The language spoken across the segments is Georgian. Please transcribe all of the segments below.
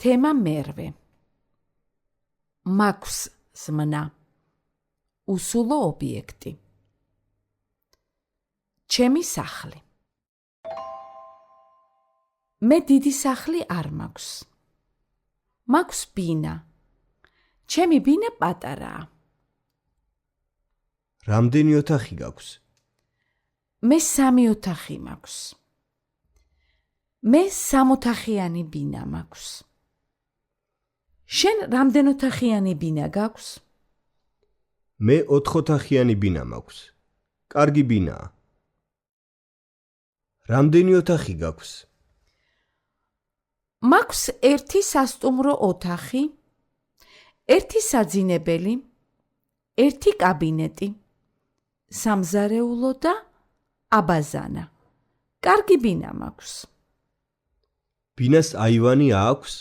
თემა მერვე. მაქვს ზმნა. უსულო ობიექტი. ჩემი სახლი. მე დიდი სახლი არ მაქვს. მაქვს ბინა. ჩემი ბინა პატარაა. რამდენი ოთახი გაქვს? მე 3 ოთახი მაქვს. მე 3 ოთახიანი ბინა მაქვს. შენ რამდენ ოთახიანი ბინა გაქვს? მე 4 ოთახიანი ბინა მაქვს. კარგი ბინაა. რამდენი ოთახი გაქვს? მაქვს 1 სასტუმრო ოთახი, 1 საძინებელი, 1 კაბინეტი, სამზარეულო და აბაზანა. კარგი ბინა მაქვს. ბინას აივანი აქვს?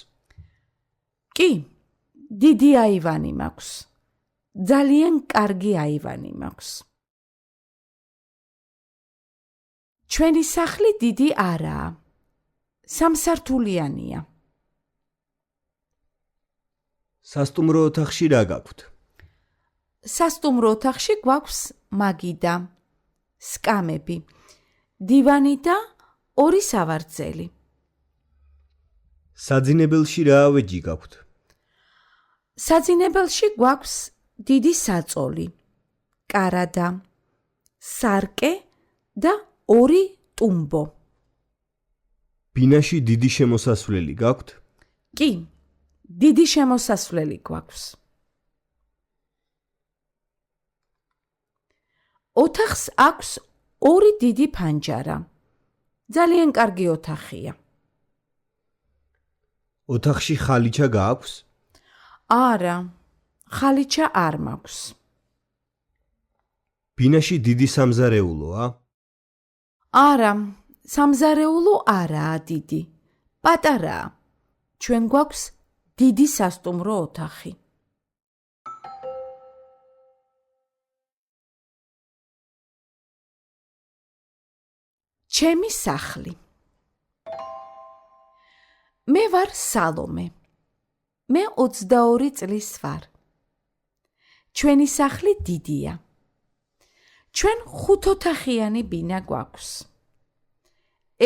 კი, დიდი აივანი მაქვს. ძალიან კარგი აივანი მაქვს. ჩვენი სახლი დიდი არაა. 3 სართულიანია. სასტუმრო ოთახში რა გაქვთ? სასტუმრო ოთახში გვაქვს მაგიდა, სკამები, დივანი და 2 სავარძელი. საძინებელში რა ავეჯი გაქვთ? საძინებელში გვაქვს დიდი საწოლი, კარადა, სარკე და 2 ტუმბო. ბინაში დიდი შემოსასვლელი გაქვთ? კი, დიდი შემოსასვლელი გვაქვს. ოთახს აქვს 2 დიდი ფანჯარა. ძალიან კარგი ოთახია. ოთახში ხალიჩა გააქვს? არა, ხალიჩა არ მაქვს. ბინაში დიდი სამზარეულოა? არა, სამზარეულო არაა დიდი, პატარაა. ჩვენ გვაქვს დიდი სასტუმრო ოთახი. ჩემი სახლი. მე ვარ სალომე. მე 22 წლის ვარ. ჩვენი სახლი დიდია. ჩვენ 5 ოთახიანი ბინა გვაქვს.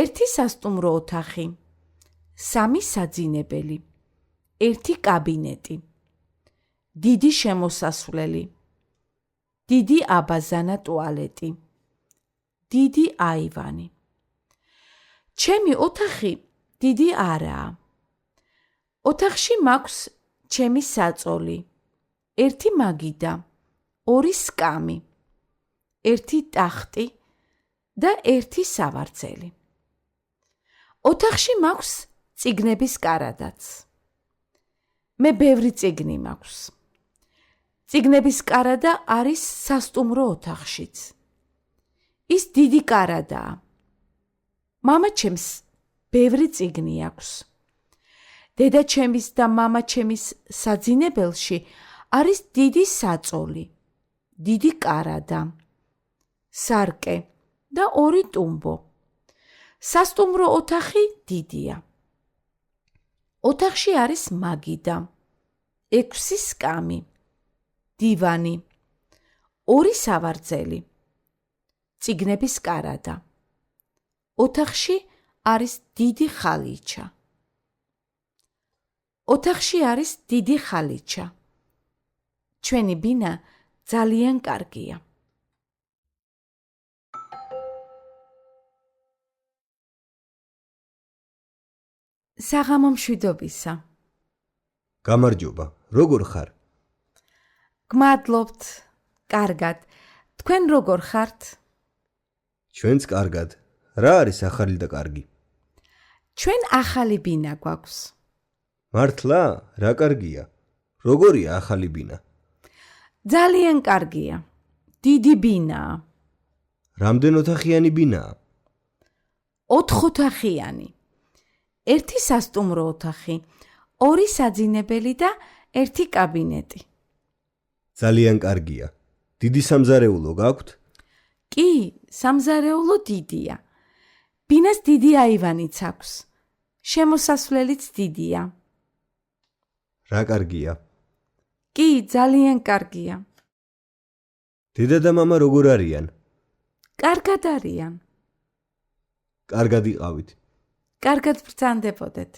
1 სასტუმრო ოთახი, 3 საძინებელი, 1 კაბინეტი, დიდი შემოსასვლელი, დიდი აბაზანა ტუალეტი, დიდი აივანი. ჩემი ოთახი დიდი არაა. ოთახში მაქვს ჩემი საწოლი, 1 მაგიდა, 2 სკამი, 1 ტახტი და 1 სავარძელი. ოთახში მაქვს წიგნების კარადაც. მე ბევრი წიგნი მაქვს. წიგნების კარადა არის სასტუმრო ოთახშიც. ის დიდი კარადაა. მამაჩემს ბევრი წიგნი აქვს. დედაჩემის და მამაჩემის საძინებელში არის დიდი საწოლი, დიდი კარადა, სარკე და 2 ტუმბო. სასტუმრო ოთახი დიდია. ოთახში არის მაგიდა, 6 სკამი, დივანი, 2 სავარძელი, წიგნების კარადა. ოთახში არის დიდი ხალიჩა. ოთახში არის დიდი ხალიჩა. ჩვენი ბინა ძალიან კარგია. საღამო მშვიდობისა. გამარჯობა, როგორ ხარ? გმადლობთ, კარგად. თქვენ როგორ ხართ? ჩვენც კარგად. რა არის ახალი და კარგი? ჩვენ ახალი ბინა გვაქვს. მართლა? რა კარგია? როგორია ახალი ბინა? ძალიან კარგია. დიდი ბინაა. რამდენ ოთახიანი ბინაა? 4 ოთახიანი. 1 სასტუმრო ოთახი, 2 საძინებელი და 1 კაბინეტი. ძალიან კარგია. დიდი სამზარეულო გაქვთ? კი, სამზარეულო დიდია. ბინას დიდი აივანიც აქვს. შემოსასვლელიც დიდია. რა კარგია. კი, ძალიან კარგია. დედა და მამა როგორ არიან? კარგად არიან. კარგად იყავით. კარგად ბრძანდებოდეთ.